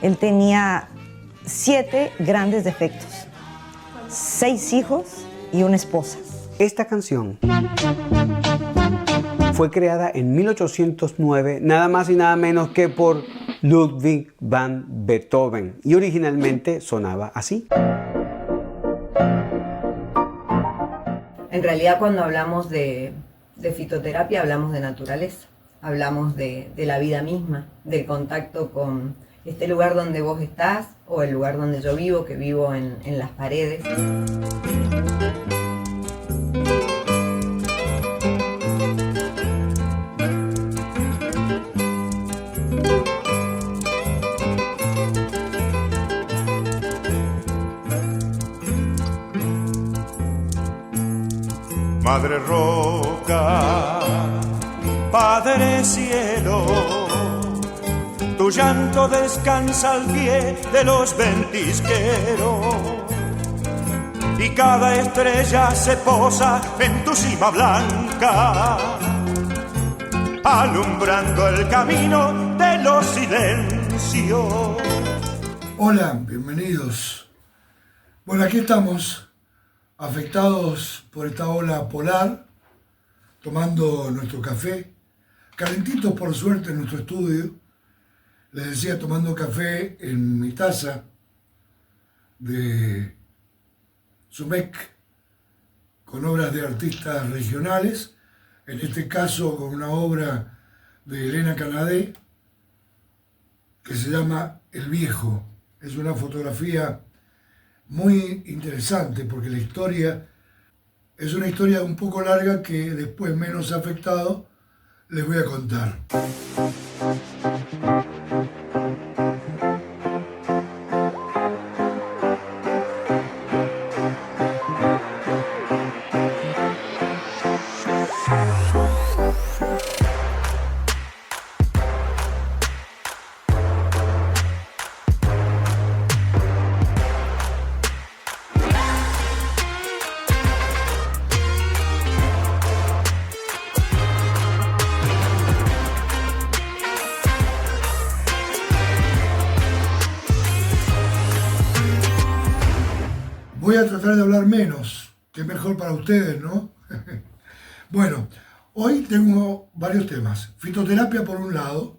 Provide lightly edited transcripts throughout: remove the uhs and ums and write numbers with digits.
Él tenía 7 grandes defectos, 6 hijos y una esposa. Esta canción fue creada en 1809, nada más y nada menos que por Ludwig van Beethoven, y originalmente sonaba así. En realidad, cuando hablamos de fitoterapia, hablamos de naturaleza, hablamos de la vida misma, del contacto con este lugar donde vos estás o el lugar donde yo vivo, que vivo en las paredes. Madre roca, Padre cielo, tu llanto descansa al pie de los ventisqueros y cada estrella se posa en tu cima blanca, alumbrando el camino de los silencios. Hola, bienvenidos. Bueno, aquí estamos, afectados por esta ola polar, tomando nuestro café, calentitos por suerte en nuestro estudio. Les decía, tomando café en mi taza de Sumec, con obras de artistas regionales, en este caso con una obra de Elena Canadé, que se llama El Viejo. Es una fotografía muy interesante porque la historia es una historia un poco larga que después, menos afectado, les voy a contar. Voy a tratar de hablar menos, que es mejor para ustedes, ¿no? Bueno, hoy tengo varios temas. Fitoterapia por un lado.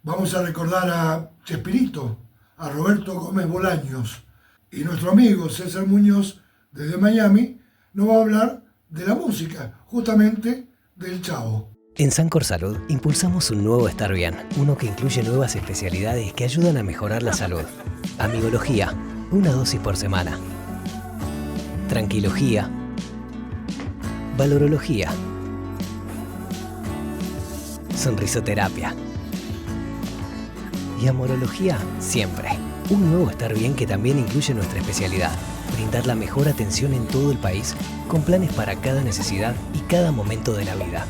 Vamos a recordar a Chespirito, a Roberto Gómez Bolaños. Y nuestro amigo César Muñoz, desde Miami, nos va a hablar de la música, justamente del Chavo. En Sancor Salud impulsamos un nuevo Estar Bien, uno que incluye nuevas especialidades que ayudan a mejorar la salud. Amigología, 1 dosis por semana. Tranquilogía. Valorología. Sonrisoterapia. Y amorología siempre. Un nuevo Estar Bien que también incluye nuestra especialidad. Brindar la mejor atención en todo el país, con planes para cada necesidad y cada momento de la vida.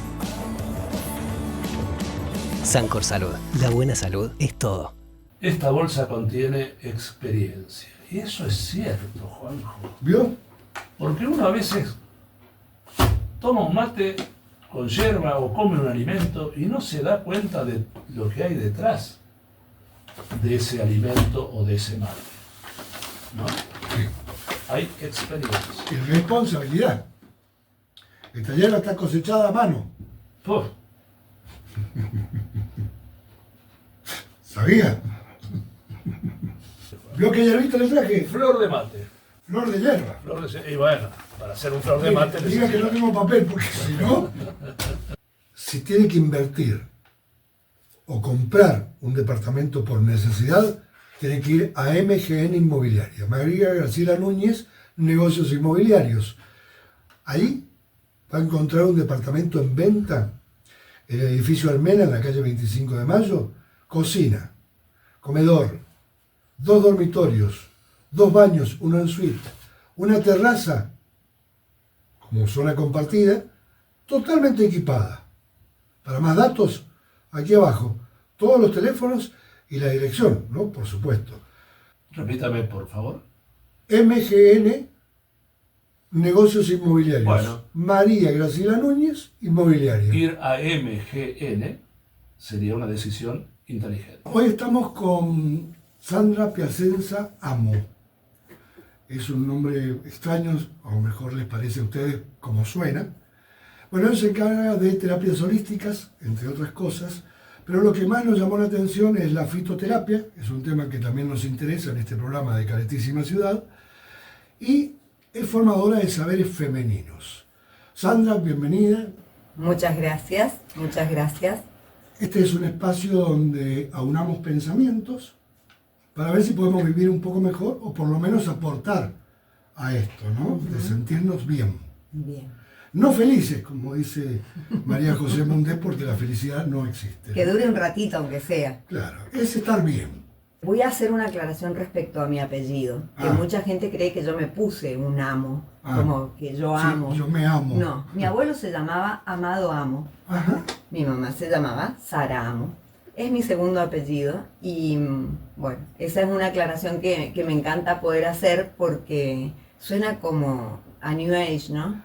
Sancor Salud. La buena salud es todo. Esta bolsa contiene experiencia. Y eso es cierto, Juanjo. ¿Vio? Porque uno a veces toma un mate con yerba o come un alimento y no se da cuenta de lo que hay detrás de ese alimento o de ese mate, ¿no? Sí. Hay experiencia. Y responsabilidad. Esta hierba está cosechada a mano. Puf, ¿Sabía? ¿Vio qué hierbita le traje? flor de mate. Flor de hierba. Flor de, y bueno, para hacer un flor de mate Diga que no tengo papel, porque si no, si tiene que invertir o comprar un departamento por necesidad, tiene que ir a MGN Inmobiliaria. María Graciela Núñez, Negocios Inmobiliarios. Ahí va a encontrar un departamento en venta en el edificio Almena, en la calle 25 de Mayo. Cocina, comedor, 2 dormitorios, 2 baños, 1 en suite, una terraza como zona compartida, totalmente equipada. Para más datos, aquí abajo, todos los teléfonos y la dirección, ¿no? Por supuesto. Repítame, por favor. MGN Negocios Inmobiliarios. Bueno. María Graciela Núñez, Inmobiliaria. Ir a MGN sería una decisión inteligente. Hoy estamos con Sandra Piacenza Amo. Es un nombre extraño, a lo mejor les parece a ustedes como suena. Bueno, él se encarga de terapias holísticas, entre otras cosas, pero lo que más nos llamó la atención es la fitoterapia, es un tema que también nos interesa en este programa de Caretísima Ciudad, y es formadora de saberes femeninos. Sandra, bienvenida. Muchas gracias, muchas gracias. Este es un espacio donde aunamos pensamientos para ver si podemos vivir un poco mejor o por lo menos aportar a esto, ¿no? De sentirnos bien. Bien. No felices, como dice María José Mundés, porque la felicidad no existe. Que dure un ratito, aunque sea. Claro, es estar bien. Voy a hacer una aclaración respecto a mi apellido. Que mucha gente cree que yo me puse un amo, como que yo Sí, amo. yo me amo. No, mi abuelo se llamaba Amado Amo. Ajá. Mi mamá se llamaba Sara Amo. Es mi segundo apellido y bueno, esa es una aclaración que me encanta poder hacer porque suena como a New Age, ¿no?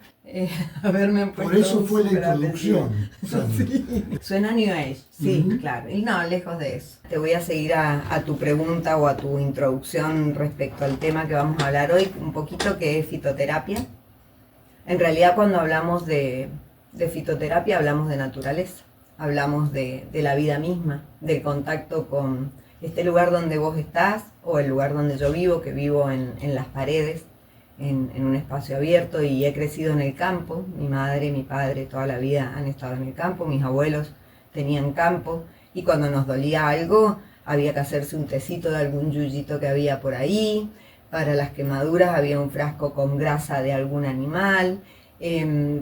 Haberme puesto Por eso un fue la superapellido. introducción, Sandra. Suena New Age, sí, Ujú. claro. Y no, lejos de eso. Te voy a seguir a tu pregunta o a tu introducción respecto al tema que vamos a hablar hoy, un poquito que es fitoterapia. En realidad cuando hablamos de fitoterapia hablamos de naturaleza, hablamos de la vida misma, del contacto con este lugar donde vos estás o el lugar donde yo vivo, que vivo en las paredes, en un espacio abierto y he crecido en el campo. Mi madre, mi padre toda la vida han estado en el campo, mis abuelos tenían campo y cuando nos dolía algo había que hacerse un tecito de algún yuyito que había por ahí. Para las quemaduras había un frasco con grasa de algún animal.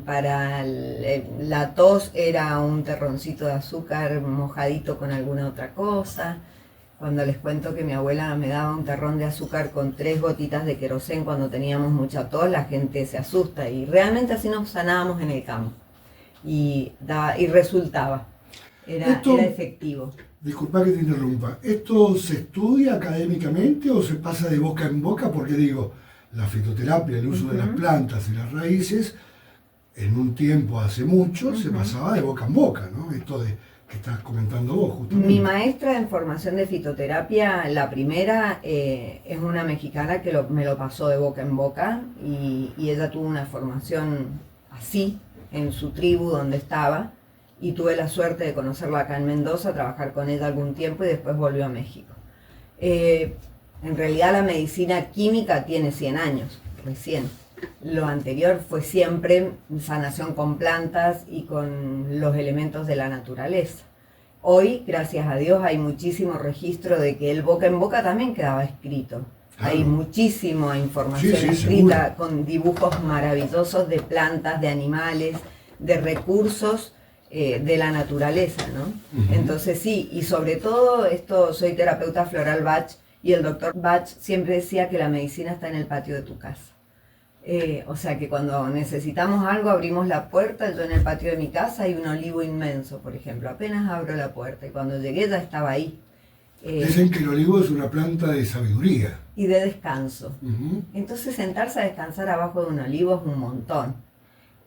Para la tos era un terroncito de azúcar mojadito con alguna otra cosa. Cuando les cuento que mi abuela me daba un terrón de azúcar con 3 gotitas de querosén cuando teníamos mucha tos, la gente se asusta y realmente así nos sanábamos en el campo y resultaba, era efectivo. Disculpa que te interrumpa. ¿Esto se estudia académicamente o se pasa de boca en boca? Porque digo, la fitoterapia, el uso de las plantas y las raíces, en un tiempo hace mucho se pasaba de boca en boca, ¿no? Esto de que estás comentando vos, justamente. Mi maestra en formación de fitoterapia, la primera, es una mexicana que me lo pasó de boca en boca y ella tuvo una formación así en su tribu donde estaba y tuve la suerte de conocerla acá en Mendoza, trabajar con ella algún tiempo y después volvió a México. En realidad la medicina química tiene 100 años, recién. Lo anterior fue siempre sanación con plantas y con los elementos de la naturaleza. Hoy, gracias a Dios, hay muchísimo registro de que el boca en boca también quedaba escrito. Claro. Hay muchísima información Sí, escrita seguro. con dibujos maravillosos de plantas, de animales, de recursos de la naturaleza, ¿no? Ujú. Entonces sí, y sobre todo esto, soy terapeuta floral Bach y el doctor Bach siempre decía que la medicina está en el patio de tu casa. O sea que cuando necesitamos algo abrimos la puerta. Yo en el patio de mi casa hay un olivo inmenso, por ejemplo. Apenas abro la puerta y cuando llegué ya estaba ahí. Dicen que el olivo es una planta de sabiduría. Y de descanso. Ujú. Entonces sentarse a descansar abajo de un olivo es un montón.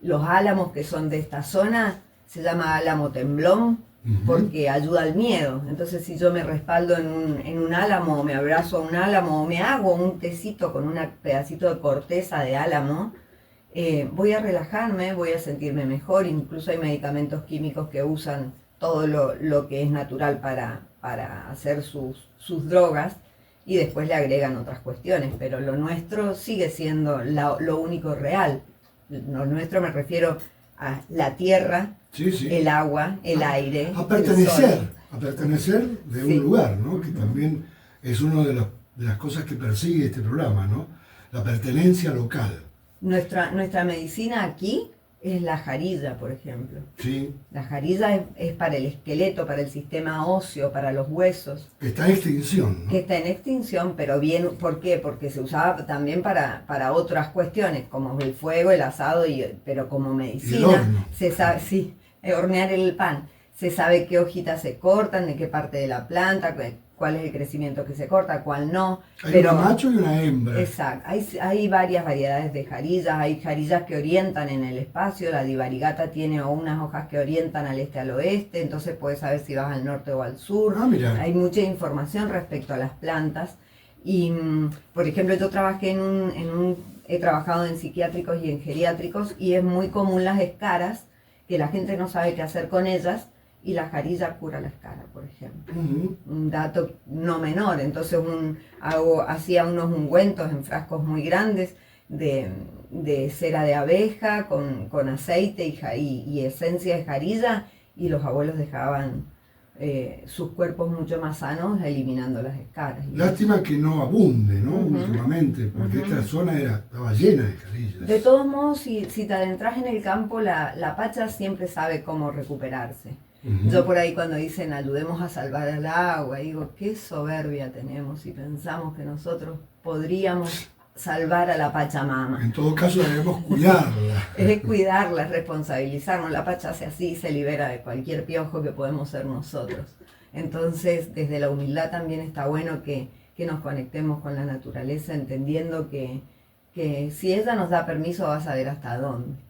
Los álamos que son de esta zona se llama álamo temblón porque ayuda al miedo. Entonces si yo me respaldo en un álamo, o me abrazo a un álamo, o me hago un tecito con un pedacito de corteza de álamo, voy a relajarme, voy a sentirme mejor. Incluso hay medicamentos químicos que usan todo lo que es natural para hacer sus drogas y después le agregan otras cuestiones, pero lo nuestro sigue siendo lo único real. Lo nuestro me refiero a la tierra, Sí, sí. el agua, el aire, A el pertenecer, sol. a pertenecer de Sí. un lugar, ¿no? Que también es una de las cosas que persigue este programa, ¿no? La pertenencia local. Nuestra medicina aquí es la jarilla, por ejemplo. Sí, La jarilla es para el esqueleto, para el sistema óseo, para los huesos, que está en extinción, ¿no? que está en extinción, pero bien, ¿por qué? Porque se usaba también para otras cuestiones, como el fuego, el asado, pero como medicina, horno. se sabe, sí, hornear el pan. se sabe qué hojitas se cortan, de qué parte de la planta, cuál es el crecimiento que se corta, cuál no. Hay un macho y una hembra. Exacto, hay varias variedades de jarillas, hay jarillas que orientan en el espacio, la divarigata tiene unas hojas que orientan al este al oeste, entonces puedes saber si vas al norte o al sur. Ah, mira. Hay mucha información respecto a las plantas y, por ejemplo, yo trabajé he trabajado en psiquiátricos y en geriátricos y es muy común las escaras, que la gente no sabe qué hacer con ellas, y la jarilla cura la escara, por ejemplo. Un dato no menor. Entonces hacía unos ungüentos en frascos muy grandes de cera de abeja con aceite y esencia de jarilla, y los abuelos dejaban sus cuerpos mucho más sanos eliminando las escaras. Lástima que no abunde, ¿no? Últimamente, porque esta zona estaba llena de jarillas. De todos modos, si te adentras en el campo, la pacha siempre sabe cómo recuperarse. Yo por ahí cuando dicen ayudemos a salvar el agua, digo, qué soberbia tenemos si pensamos que nosotros podríamos salvar a la Pachamama. En todo caso debemos cuidarla. Es cuidarla, es responsabilizarnos. La Pacha hace así y se libera de cualquier piojo que podemos ser nosotros. Entonces, desde la humildad también está bueno que nos conectemos con la naturaleza, entendiendo que si ella nos da permiso va a saber hasta dónde.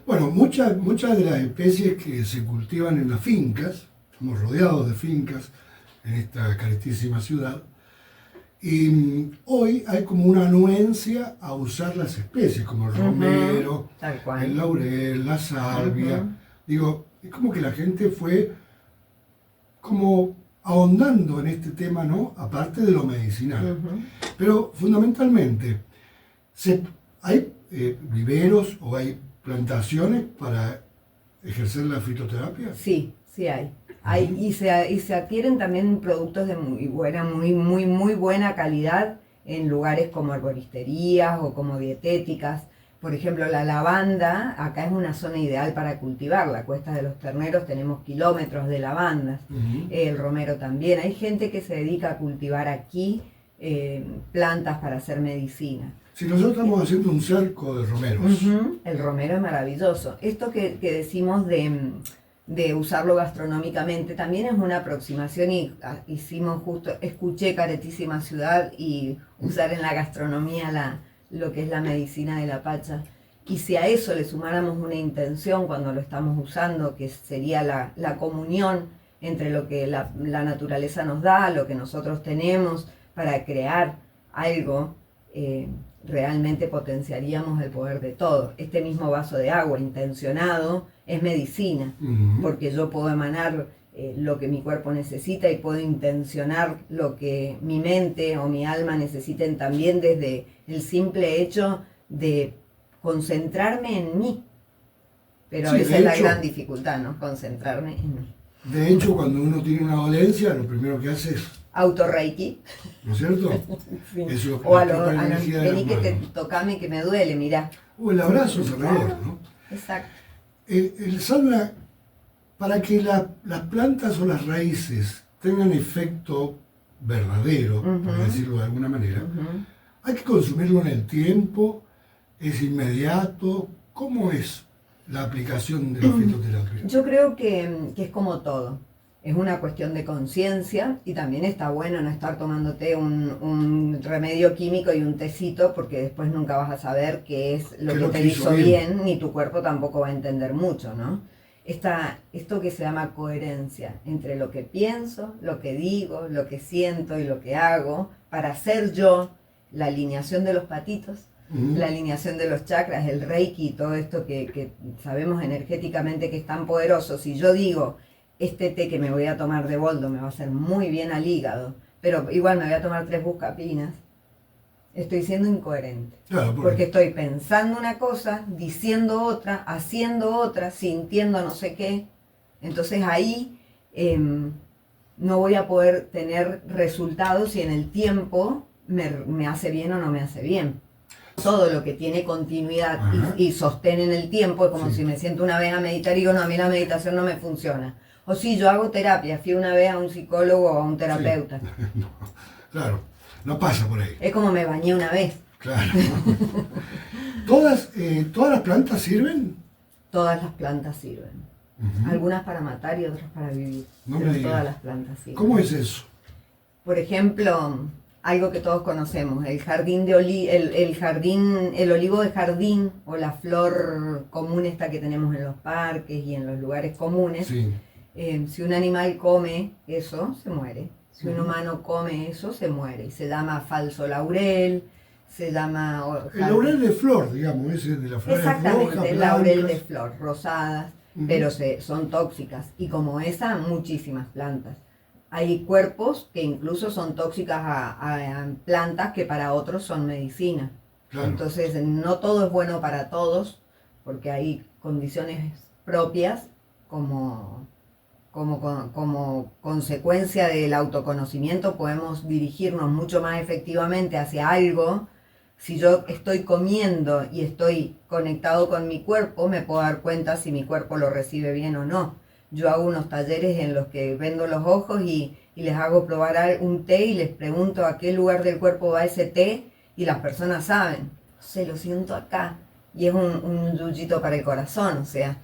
Bueno, muchas de las especies que se cultivan en las fincas, estamos rodeados de fincas en esta carestísima ciudad, y hoy hay como una anuencia a usar las especies, como el romero, el laurel, la salvia. Digo, es como que la gente fue como ahondando en este tema, ¿no? Aparte de lo medicinal. Pero fundamentalmente, ¿hay viveros o hay plantaciones para ejercer la fitoterapia? Sí, sí hay. Y se adquieren también productos de muy buena calidad en lugares como arboristerías o como dietéticas. Por ejemplo, la lavanda, acá es una zona ideal para cultivarla. Cuesta de los Terneros tenemos kilómetros de lavandas. El romero también. Hay gente que se dedica a cultivar aquí plantas para hacer medicina. Si nosotros estamos haciendo un cerco de romeros. El romero es maravilloso. Esto que decimos de usarlo gastronómicamente también es una aproximación y hicimos escuché Caretísima Ciudad y usar en la gastronomía lo que es la medicina de la pacha. Y si a eso le sumáramos una intención cuando lo estamos usando, que sería la comunión entre lo que la naturaleza nos da, lo que nosotros tenemos para crear algo, realmente potenciaríamos el poder de todo. Este mismo vaso de agua intencionado es medicina, porque yo puedo emanar lo que mi cuerpo necesita y puedo intencionar lo que mi mente o mi alma necesiten también desde el simple hecho de concentrarme en mí. Pero Sí, esa es la gran dificultad, ¿no? Concentrarme en mí. De hecho, cuando uno tiene una dolencia, lo primero que hace es, Autorreiki. ¿no es cierto? Sí. Es lo que O toca la energía de vení las que manos. tocame que me duele, mirá. O el abrazo sanador, ¿no? Exacto. El Sandra, para que las plantas o las raíces tengan efecto verdadero, por decirlo de alguna manera, hay que consumirlo en el tiempo, es inmediato. ¿Cómo es la aplicación de la fitoterapia? Yo creo que es como todo. Es una cuestión de conciencia y también está bueno no estar tomándote un remedio químico y un tecito porque después nunca vas a saber qué es lo que te hizo bien, ni tu cuerpo tampoco va a entender mucho, ¿no? Esto que se llama coherencia entre lo que pienso, lo que digo, lo que siento y lo que hago para hacer yo la alineación de los patitos, la alineación de los chakras, el reiki y todo esto que sabemos energéticamente que es tan poderoso. Si yo digo, este té que me voy a tomar de boldo me va a hacer muy bien al hígado, pero igual me voy a tomar 3 buscapinas, estoy siendo incoherente. Claro, porque estoy pensando una cosa, diciendo otra, haciendo otra, sintiendo no sé qué. Entonces ahí no voy a poder tener resultados si en el tiempo me hace bien o no me hace bien. Todo lo que tiene continuidad y sostén en el tiempo es como si me siento una vez a meditar y digo, no, a mí la meditación no me funciona. O si yo hago terapia, fui una vez a un psicólogo o a un terapeuta. No, claro, no pasa por ahí. Es como me bañé una vez. Claro. ¿Todas las plantas sirven? Todas las plantas sirven. Algunas para matar y otras para vivir. No pero me digas. todas las plantas, sí. ¿Cómo es eso? Por ejemplo, algo que todos conocemos, el jardín el olivo de jardín o la flor común esta que tenemos en los parques y en los lugares comunes. Sí. Si un animal come eso, se muere. Si un humano come eso, se muere. Y se llama falso laurel, se llama... El laurel de flor, digamos, ese de la flor Exactamente, rojas, el laurel de blancas. flor, rosadas, Ujú. pero son tóxicas. Y como esa, muchísimas plantas. Hay cuerpos que incluso son tóxicas a plantas que para otros son medicina. Claro. Entonces, no todo es bueno para todos, porque hay condiciones propias como consecuencia del autoconocimiento podemos dirigirnos mucho más efectivamente hacia algo. Si yo estoy comiendo y estoy conectado con mi cuerpo, me puedo dar cuenta si mi cuerpo lo recibe bien o no. Yo hago unos talleres en los que vendo los ojos y les hago probar un té y les pregunto a qué lugar del cuerpo va ese té y las personas saben. Se lo siento acá y es un yuyito para el corazón, o sea,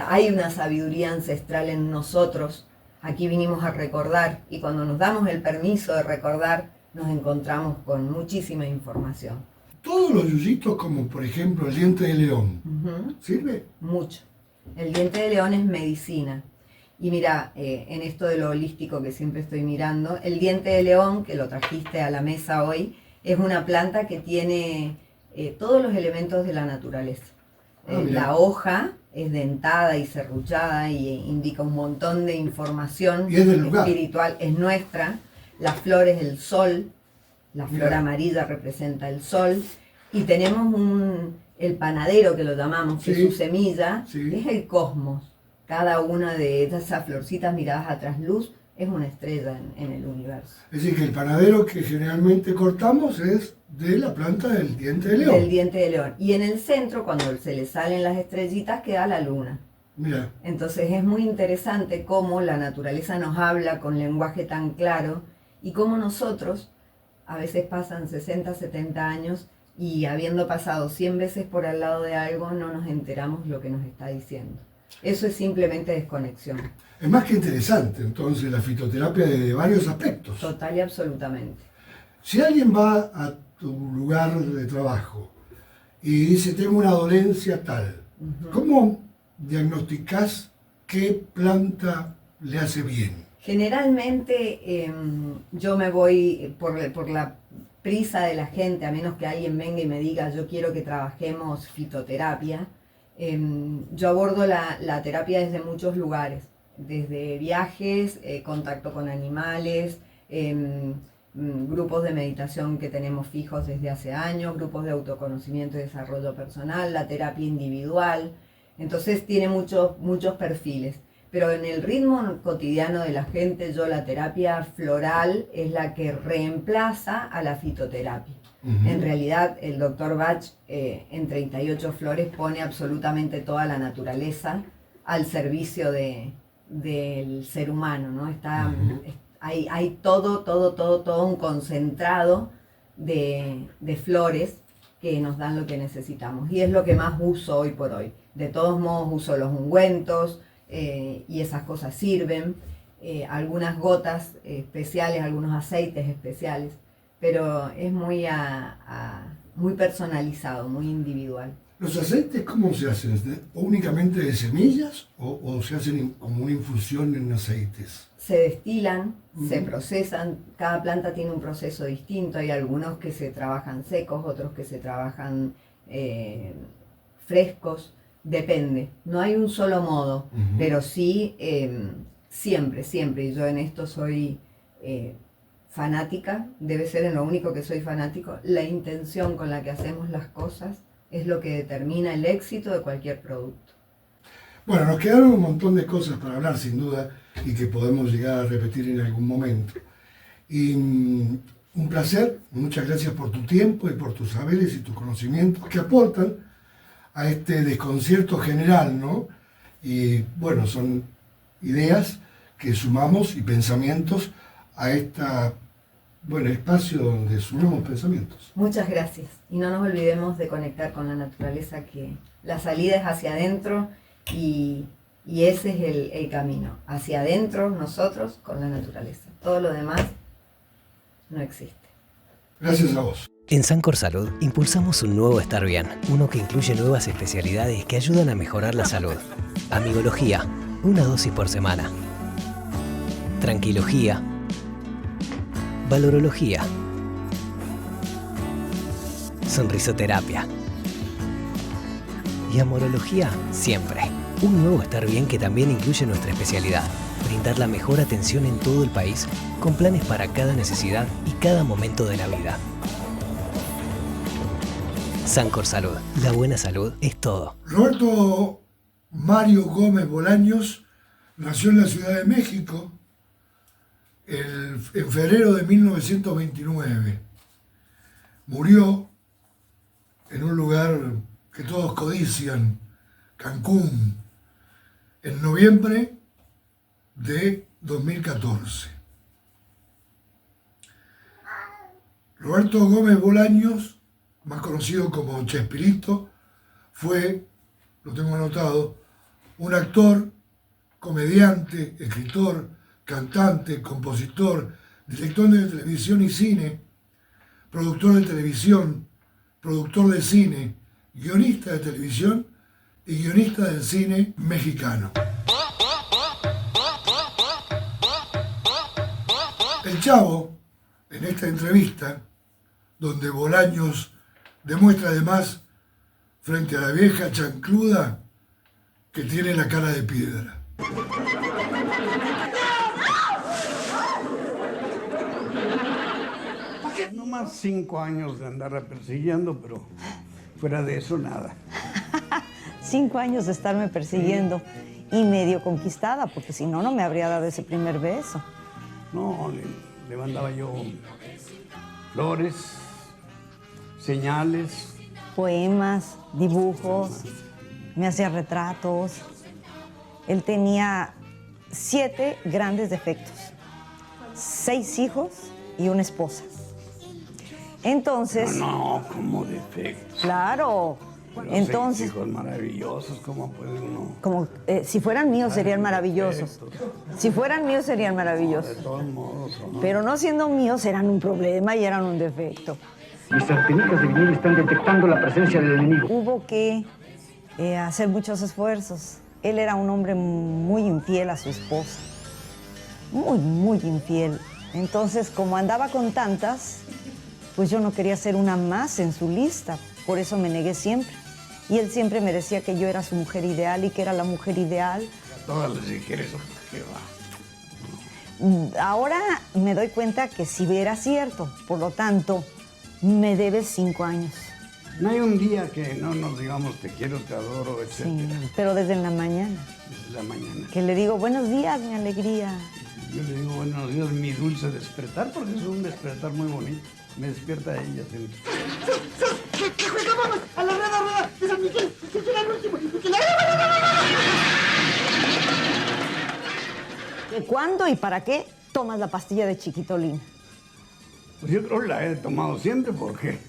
hay una sabiduría ancestral en nosotros. Aquí vinimos a recordar y cuando nos damos el permiso de recordar nos encontramos con muchísima información. Todos los yuyitos, como por ejemplo el diente de león, ¿sirve? Mucho. El diente de león es medicina. Y mira, en esto de lo holístico que siempre estoy mirando, el diente de león, que lo trajiste a la mesa hoy, es una planta que tiene todos los elementos de la naturaleza. La hoja es dentada y serruchada y indica un montón de información Y es del lugar. espiritual, es nuestra. La flor es el sol, la flor Mira. amarilla representa el sol. Y tenemos el panadero que lo llamamos, que Sí. su semilla Sí. es el cosmos. Cada una de esas florcitas miradas a trasluz es una estrella en el universo. Es decir, que el panadero que generalmente cortamos es de la planta del diente de león. Del diente de león. Y en el centro, cuando se le salen las estrellitas, queda la luna. Mira, Entonces es muy interesante cómo la naturaleza nos habla con lenguaje tan claro y cómo nosotros, a veces pasan 60, 70 años y habiendo pasado 100 veces por al lado de algo, no nos enteramos lo que nos está diciendo. Eso es simplemente desconexión, es más que interesante entonces la fitoterapia de varios aspectos. total y absolutamente. Si alguien va a tu lugar de trabajo y dice tengo una dolencia tal, ¿cómo diagnosticás qué planta le hace bien? Generalmente yo me voy por la prisa de la gente, a menos que alguien venga y me diga yo quiero que trabajemos fitoterapia. Yo abordo la terapia desde muchos lugares, desde viajes, contacto con animales, grupos de meditación que tenemos fijos desde hace años, grupos de autoconocimiento y desarrollo personal, la terapia individual. Entonces tiene muchos perfiles. Pero en el ritmo cotidiano de la gente, la terapia floral es la que reemplaza a la fitoterapia. En realidad, el doctor Bach en 38 flores pone absolutamente toda la naturaleza al servicio del ser humano, ¿no? Hay todo un concentrado de flores que nos dan lo que necesitamos. Y es lo que más uso hoy por hoy. De todos modos, uso los ungüentos y esas cosas sirven. Algunas gotas especiales, algunos aceites especiales. Pero es muy personalizado, muy individual. ¿Los aceites cómo se hacen? ¿Únicamente de semillas o se hacen como una infusión en aceites? Se destilan, se procesan, cada planta tiene un proceso distinto, hay algunos que se trabajan secos, otros que se trabajan frescos, depende, no hay un solo modo, pero sí siempre, y yo en esto soy fanática, debe ser en lo único que soy fanático, la intención con la que hacemos las cosas es lo que determina el éxito de cualquier producto. Bueno, nos quedaron un montón de cosas para hablar sin duda y que podemos llegar a repetir en algún momento. Y un placer, muchas gracias por tu tiempo y por tus saberes y tus conocimientos que aportan a este desconcierto general, ¿no? Y bueno, son ideas que sumamos y pensamientos a espacio donde sumamos pensamientos. Muchas gracias. Y no nos olvidemos de conectar con la naturaleza, que la salida es hacia adentro y Y ese es el camino, hacia adentro nosotros con la naturaleza. Todo lo demás no existe. Gracias a vos. En Sancor Salud impulsamos un nuevo Estar Bien, uno que incluye nuevas especialidades que ayudan a mejorar la salud. Amigología, 1 dosis por semana. Tranquilogía. Valorología. Sonrisoterapia. Y amorología siempre. Un nuevo Estar Bien que también incluye nuestra especialidad. Brindar la mejor atención en todo el país con planes para cada necesidad y cada momento de la vida. Sancor Salud. La buena salud es todo. Roberto Mario Gómez Bolaños nació en la Ciudad de México en febrero de 1929. Murió en un lugar que todos codician, Cancún, en noviembre de 2014. Roberto Gómez Bolaños, más conocido como Chespirito, fue, lo tengo anotado, un actor, comediante, escritor, cantante, compositor, director de televisión y cine, productor de televisión, productor de cine, guionista de televisión y guionista del cine mexicano. El Chavo, en esta entrevista, donde Bolaños demuestra además, frente a la vieja chancluda, que tiene la cara de piedra. No más 5 años de andarla persiguiendo, pero fuera de eso, nada. 5 años de estarme persiguiendo y medio conquistada, porque si no, no me habría dado ese primer beso. No, le mandaba yo flores, señales. Poemas, dibujos, me hacía retratos. Él tenía 7 grandes defectos, 6 hijos y una esposa. Entonces... No, como defectos. Claro. Pero entonces... 6 hijos maravillosos, ¿cómo puede uno? Como, si fueran míos serían maravillosos. Si fueran míos serían maravillosos. De todos modos, ¿no? Pero no siendo míos eran un problema y eran un defecto. Mis antenitas de vinil están detectando la presencia del enemigo. Hubo que hacer muchos esfuerzos. Él era un hombre muy infiel a su esposa. Muy infiel. Entonces, como andaba con tantas, pues yo no quería ser una más en su lista. Por eso me negué siempre. Y él siempre me decía que yo era su mujer ideal y que era la mujer ideal. A todas les dije eso, ¿qué va? Ahora me doy cuenta que sí era cierto. Por lo tanto, me debes 5 años. No hay un día que no nos digamos te quiero, te adoro, etc. Sí, pero desde la mañana. Desde la mañana. Que le digo, buenos días, mi alegría. Yo le digo, buenos días, mi dulce despertar, porque es un despertar muy bonito. Me despierta ella siempre. ¡Que jugábamos a la rueda de San Miguel! ¡Que será el último! ¿Cuándo y para qué tomas la pastilla de Chiquitolina? Pues yo creo que la he tomado siempre porque...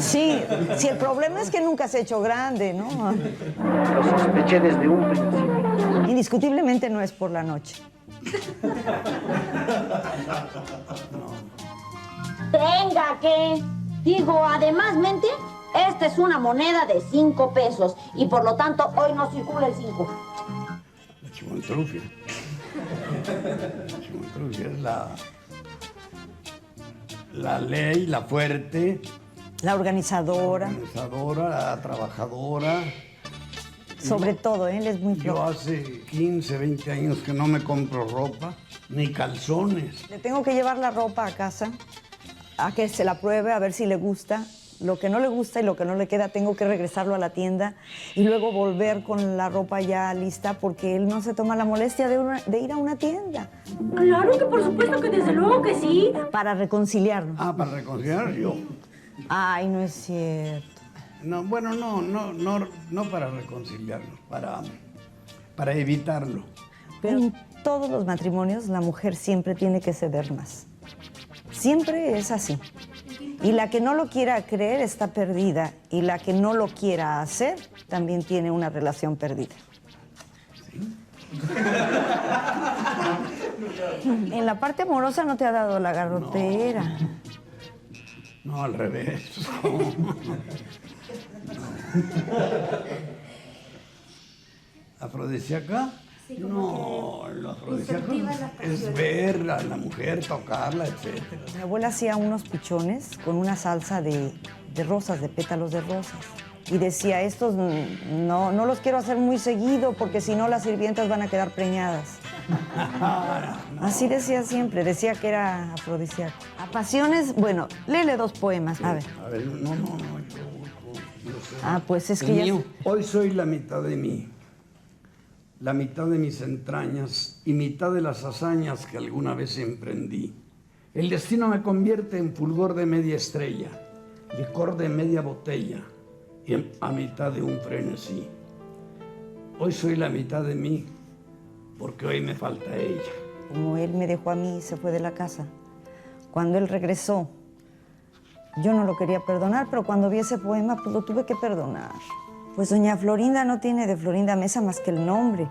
Sí, el problema es que nunca se ha hecho grande, ¿no? Lo sospeché desde un principio. Indiscutiblemente no es por la noche. Venga, ¿qué? Digo, ademásmente, esta es una moneda de 5 pesos y por lo tanto hoy no circula el 5. La chimontrufia. La chimontrufia es la ley, la fuerte. La organizadora. La organizadora, la trabajadora. Sobre todo, él es muy flojo. Yo hace 15, 20 años que no me compro ropa, ni calzones. Le tengo que llevar la ropa a casa, a que se la pruebe, a ver si le gusta. Lo que no le gusta y lo que no le queda, tengo que regresarlo a la tienda y luego volver con la ropa ya lista porque él no se toma la molestia de ir a una tienda. Claro que por supuesto que desde luego que sí. Para reconciliarnos. Ah, para reconciliar yo. Ay, no es cierto. No, bueno, no para reconciliarlo, para evitarlo. Pero en todos los matrimonios la mujer siempre tiene que ceder más. Siempre es así. Y la que no lo quiera creer está perdida. Y la que no lo quiera hacer también tiene una relación perdida. En la parte amorosa no te ha dado la garrotera. No, al revés. ¿Afrodisíaca? No, lo afrodisíaco es ver a la mujer, tocarla, etc. Mi abuela hacía unos pichones con una salsa de rosas, de pétalos de rosas. Y decía, estos no los quiero hacer muy seguido porque si no las sirvientas van a quedar preñadas. Así decía siempre, decía que era afrodisíaco. A pasiones, bueno, léele 2 poemas, a ver. A ver, no. Pues es El que ya... mío. Hoy soy la mitad de mí, la mitad de mis entrañas y mitad de las hazañas que alguna vez emprendí. El destino me convierte en fulgor de media estrella, licor de media botella y a mitad de un frenesí. Hoy soy la mitad de mí porque hoy me falta ella. Como él me dejó a mí y se fue de la casa, cuando él regresó, yo no lo quería perdonar, pero cuando vi ese poema, pues lo tuve que perdonar. Pues doña Florinda no tiene de Florinda Mesa más que el nombre.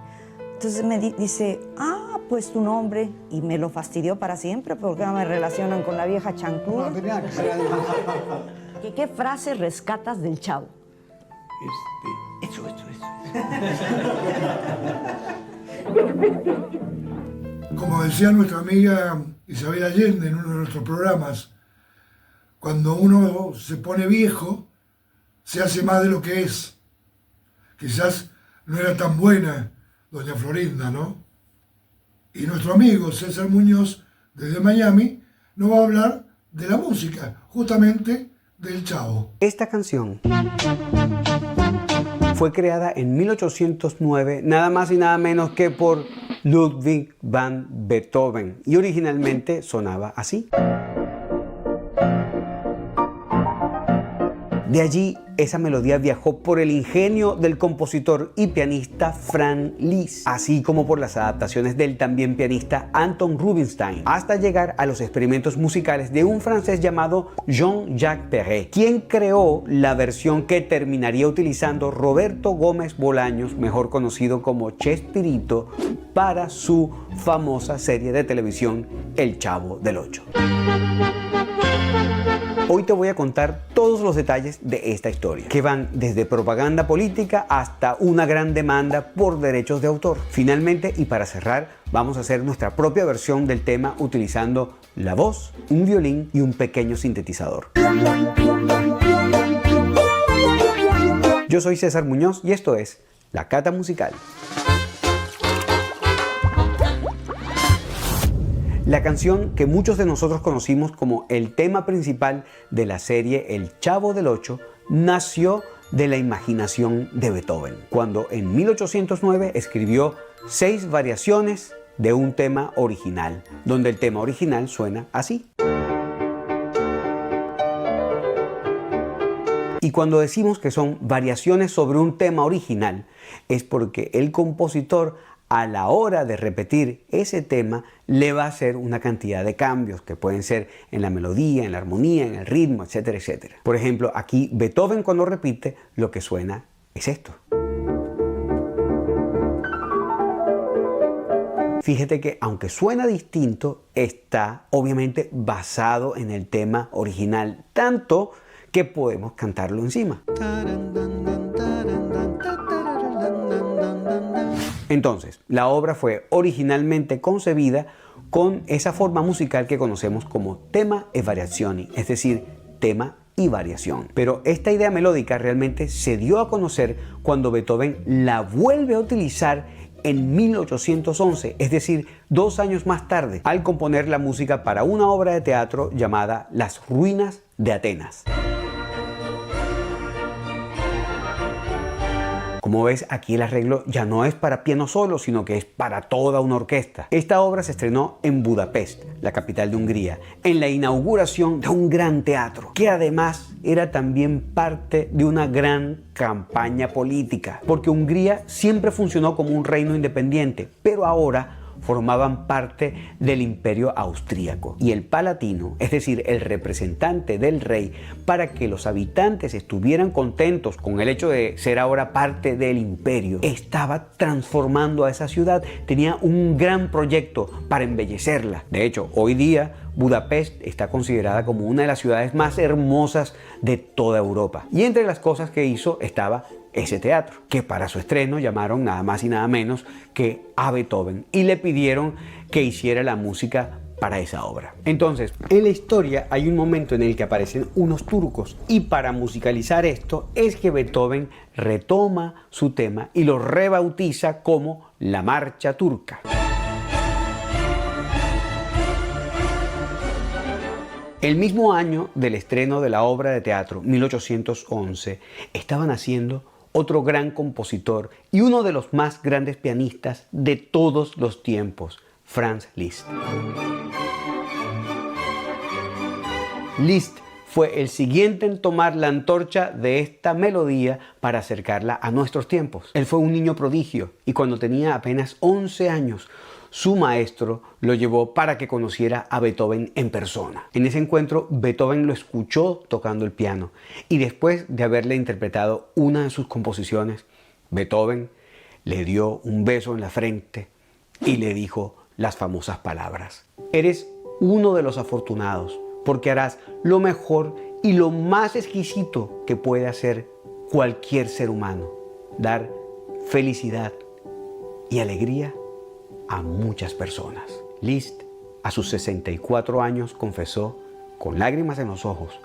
Entonces me dice, pues tu nombre, y me lo fastidió para siempre porque me relacionan con la vieja chancluda. ¿Qué frase rescatas del Chavo? Eso. Como decía nuestra amiga Isabel Allende en uno de nuestros programas, cuando uno se pone viejo, se hace más de lo que es. Quizás no era tan buena doña Florinda, ¿no? Y nuestro amigo César Muñoz, desde Miami, nos va a hablar de la música, justamente del Chavo. Esta canción fue creada en 1809, nada más y nada menos que por Ludwig van Beethoven, y originalmente sonaba así. De allí, esa melodía viajó por el ingenio del compositor y pianista Franz Liszt, así como por las adaptaciones del también pianista Anton Rubinstein, hasta llegar a los experimentos musicales de un francés llamado Jean-Jacques Perret, quien creó la versión que terminaría utilizando Roberto Gómez Bolaños, mejor conocido como Chespirito, para su famosa serie de televisión El Chavo del Ocho. Hoy te voy a contar todos los detalles de esta historia, que van desde propaganda política hasta una gran demanda por derechos de autor. Finalmente, y para cerrar, vamos a hacer nuestra propia versión del tema utilizando la voz, un violín y un pequeño sintetizador. Yo soy César Muñoz y esto es La Cata Musical. La canción que muchos de nosotros conocimos como el tema principal de la serie El Chavo del Ocho nació de la imaginación de Beethoven, cuando en 1809 escribió 6 variaciones de un tema original, donde el tema original suena así. Y cuando decimos que son variaciones sobre un tema original, es porque el compositor, a la hora de repetir ese tema, le va a hacer una cantidad de cambios que pueden ser en la melodía, en la armonía, en el ritmo, etcétera, etcétera. Por ejemplo, aquí Beethoven, cuando repite, lo que suena es esto. Fíjate que aunque suena distinto, está obviamente basado en el tema original, tanto que podemos cantarlo encima. Entonces, la obra fue originalmente concebida con esa forma musical que conocemos como tema e variazioni, es decir, tema y variación. Pero esta idea melódica realmente se dio a conocer cuando Beethoven la vuelve a utilizar en 1811, es decir, 2 años más tarde, al componer la música para una obra de teatro llamada Las Ruinas de Atenas. Como ves, aquí el arreglo ya no es para piano solo, sino que es para toda una orquesta. Esta obra se estrenó en Budapest, la capital de Hungría, en la inauguración de un gran teatro, que además era también parte de una gran campaña política, porque Hungría siempre funcionó como un reino independiente, pero ahora formaban parte del Imperio Austríaco y el palatino, es decir, el representante del rey, para que los habitantes estuvieran contentos con el hecho de ser ahora parte del imperio, estaba transformando a esa ciudad, tenía un gran proyecto para embellecerla. De hecho, hoy día Budapest está considerada como una de las ciudades más hermosas de toda Europa. Y entre las cosas que hizo estaba ese teatro, que para su estreno llamaron nada más y nada menos que a Beethoven y le pidieron que hiciera la música para esa obra. Entonces, en la historia hay un momento en el que aparecen unos turcos y para musicalizar esto es que Beethoven retoma su tema y lo rebautiza como la Marcha Turca. El mismo año del estreno de la obra de teatro, 1811, estaban haciendo otro gran compositor y uno de los más grandes pianistas de todos los tiempos, Franz Liszt. Liszt fue el siguiente en tomar la antorcha de esta melodía para acercarla a nuestros tiempos. Él fue un niño prodigio y cuando tenía apenas 11 años, su maestro lo llevó para que conociera a Beethoven en persona. En ese encuentro, Beethoven lo escuchó tocando el piano y después de haberle interpretado una de sus composiciones, Beethoven le dio un beso en la frente y le dijo las famosas palabras: eres uno de los afortunados porque harás lo mejor y lo más exquisito que puede hacer cualquier ser humano, dar felicidad y alegría a muchas personas. Liszt, a sus 64 años, confesó, con lágrimas en los ojos,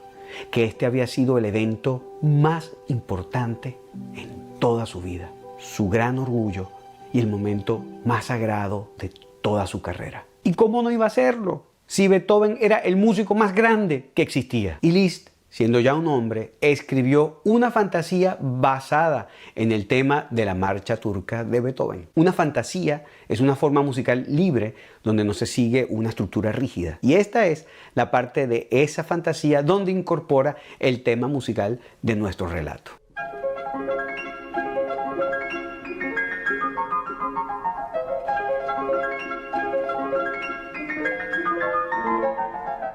que este había sido el evento más importante en toda su vida, su gran orgullo y el momento más sagrado de toda su carrera. ¿Y cómo no iba a serlo si Beethoven era el músico más grande que existía? Y Liszt, siendo ya un hombre, escribió una fantasía basada en el tema de la Marcha Turca de Beethoven. Una fantasía es una forma musical libre donde no se sigue una estructura rígida. Y esta es la parte de esa fantasía donde incorpora el tema musical de nuestro relato.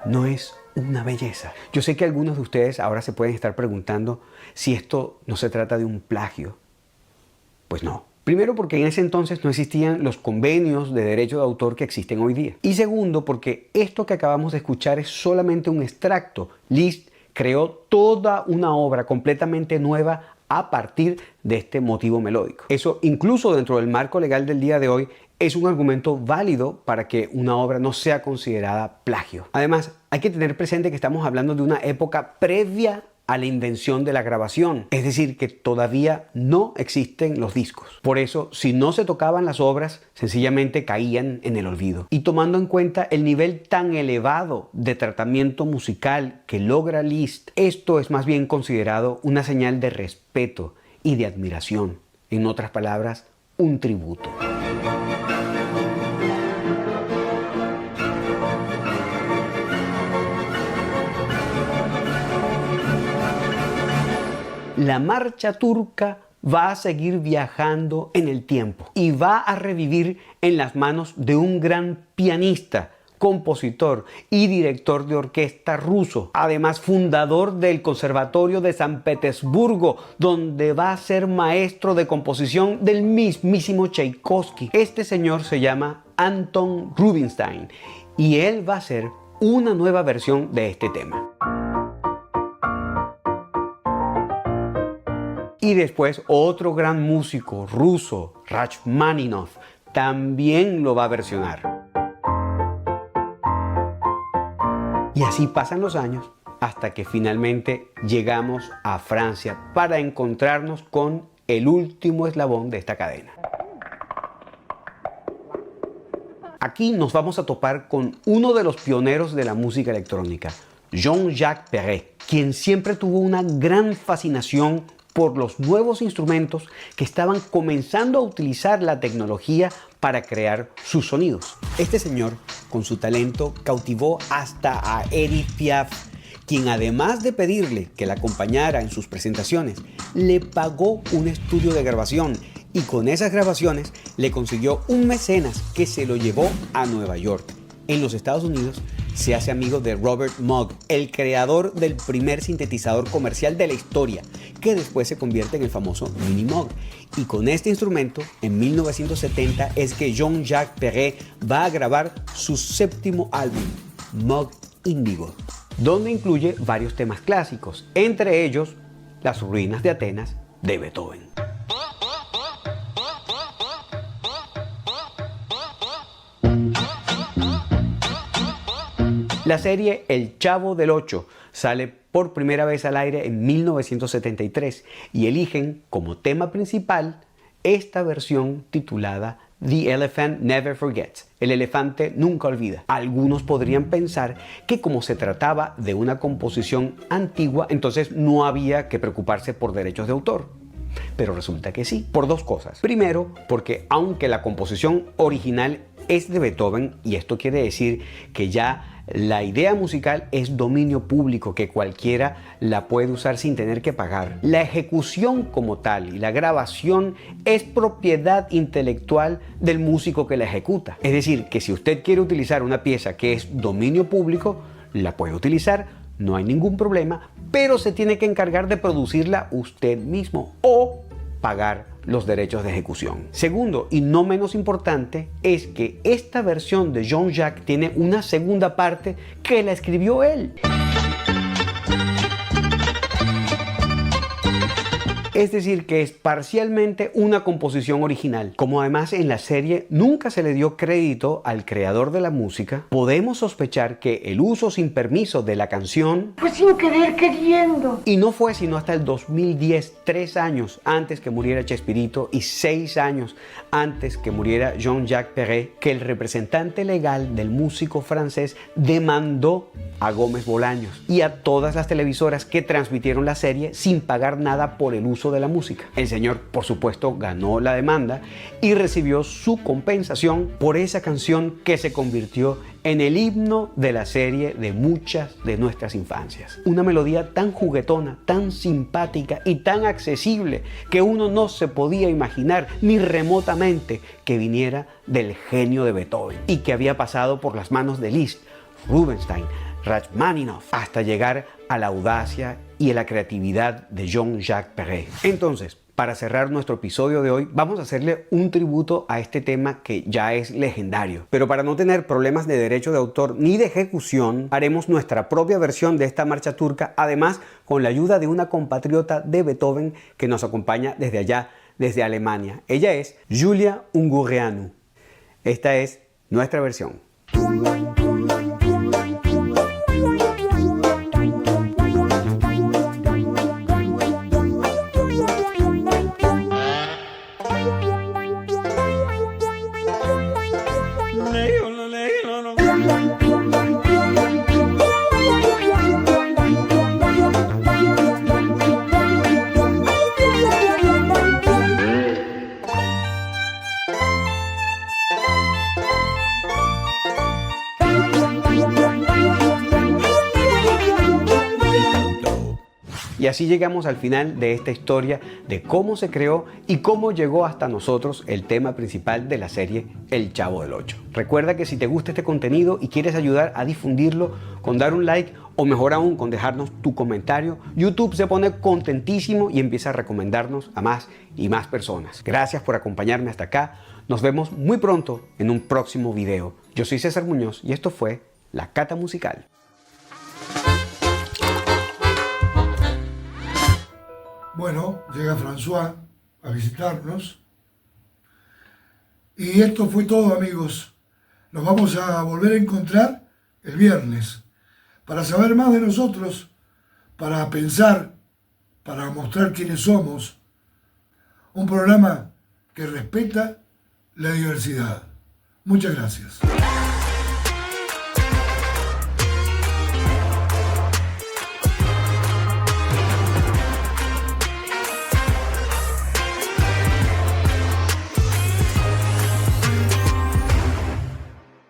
No es una belleza. Yo sé que algunos de ustedes ahora se pueden estar preguntando si esto no se trata de un plagio. Pues no. Primero, porque en ese entonces no existían los convenios de derecho de autor que existen hoy día. Y segundo, porque esto que acabamos de escuchar es solamente un extracto. Liszt creó toda una obra completamente nueva a partir de este motivo melódico. Eso, incluso dentro del marco legal del día de hoy, es un argumento válido para que una obra no sea considerada plagio. Además, hay que tener presente que estamos hablando de una época previa a la invención de la grabación, es decir, que todavía no existen los discos. Por eso, si no se tocaban las obras, sencillamente caían en el olvido. Y tomando en cuenta el nivel tan elevado de tratamiento musical que logra Liszt, esto es más bien considerado una señal de respeto y de admiración. En otras palabras, un tributo. La Marcha Turca va a seguir viajando en el tiempo y va a revivir en las manos de un gran pianista, compositor y director de orquesta ruso, además fundador del Conservatorio de San Petersburgo, donde va a ser maestro de composición del mismísimo Tchaikovsky. Este señor se llama Anton Rubinstein y él va a hacer una nueva versión de este tema. Y después otro gran músico ruso, Rachmaninoff, también lo va a versionar. Y así pasan los años hasta que finalmente llegamos a Francia para encontrarnos con el último eslabón de esta cadena. Aquí nos vamos a topar con uno de los pioneros de la música electrónica, Jean-Jacques Perret, quien siempre tuvo una gran fascinación por los nuevos instrumentos que estaban comenzando a utilizar la tecnología para crear sus sonidos. Este señor, con su talento, cautivó hasta a Edith Piaf, quien además de pedirle que la acompañara en sus presentaciones, le pagó un estudio de grabación y con esas grabaciones le consiguió un mecenas que se lo llevó a Nueva York. En los Estados Unidos se hace amigo de Robert Moog, el creador del primer sintetizador comercial de la historia, que después se convierte en el famoso Mini Moog. Y con este instrumento, en 1970, es que Jean-Jacques Perrey va a grabar su 7º álbum, Moog Índigo, donde incluye varios temas clásicos, entre ellos Las ruinas de Atenas de Beethoven. La serie El Chavo del Ocho sale por primera vez al aire en 1973 y eligen como tema principal esta versión titulada The Elephant Never Forgets, el elefante nunca olvida. Algunos podrían pensar que como se trataba de una composición antigua, entonces no había que preocuparse por derechos de autor. Pero resulta que sí, por dos cosas. Primero, porque aunque la composición original es de Beethoven, y esto quiere decir que ya la idea musical es dominio público, que cualquiera la puede usar sin tener que pagar. La ejecución como tal y la grabación es propiedad intelectual del músico que la ejecuta. Es decir, que si usted quiere utilizar una pieza que es dominio público, la puede utilizar, no hay ningún problema, pero se tiene que encargar de producirla usted mismo o pagar los derechos de ejecución. Segundo, y no menos importante, es que esta versión de Jean-Jacques tiene una segunda parte que la escribió él. Es decir, que es parcialmente una composición original. Como además en la serie nunca se le dio crédito al creador de la música, podemos sospechar que el uso sin permiso de la canción fue sin querer queriendo. Y no fue sino hasta el 2010, 3 años antes que muriera Chespirito y 6 años antes que muriera Jean-Jacques Perrey, que el representante legal del músico francés demandó a Gómez Bolaños y a todas las televisoras que transmitieron la serie sin pagar nada por el uso de la música. El señor, por supuesto, ganó la demanda y recibió su compensación por esa canción que se convirtió en el himno de la serie de muchas de nuestras infancias. Una melodía tan juguetona, tan simpática y tan accesible que uno no se podía imaginar ni remotamente que viniera del genio de Beethoven y que había pasado por las manos de Liszt, Rubinstein, Rachmaninoff, hasta llegar a la audacia y a la creatividad de Jean-Jacques Perrey. Entonces, para cerrar nuestro episodio de hoy, vamos a hacerle un tributo a este tema que ya es legendario. Pero para no tener problemas de derecho de autor ni de ejecución, haremos nuestra propia versión de esta marcha turca, además con la ayuda de una compatriota de Beethoven que nos acompaña desde allá, desde Alemania. Ella es Julia Ungureanu. Esta es nuestra versión. Y así llegamos al final de esta historia de cómo se creó y cómo llegó hasta nosotros el tema principal de la serie El Chavo del Ocho. Recuerda que si te gusta este contenido y quieres ayudar a difundirlo con dar un like o mejor aún con dejarnos tu comentario, YouTube se pone contentísimo y empieza a recomendarnos a más y más personas. Gracias por acompañarme hasta acá. Nos vemos muy pronto en un próximo video. Yo soy César Muñoz y esto fue La Cata Musical. Bueno, llega François a visitarnos. Y esto fue todo, amigos. Nos vamos a volver a encontrar el viernes para saber más de nosotros, para pensar, para mostrar quiénes somos. Un programa que respeta la diversidad. Muchas gracias.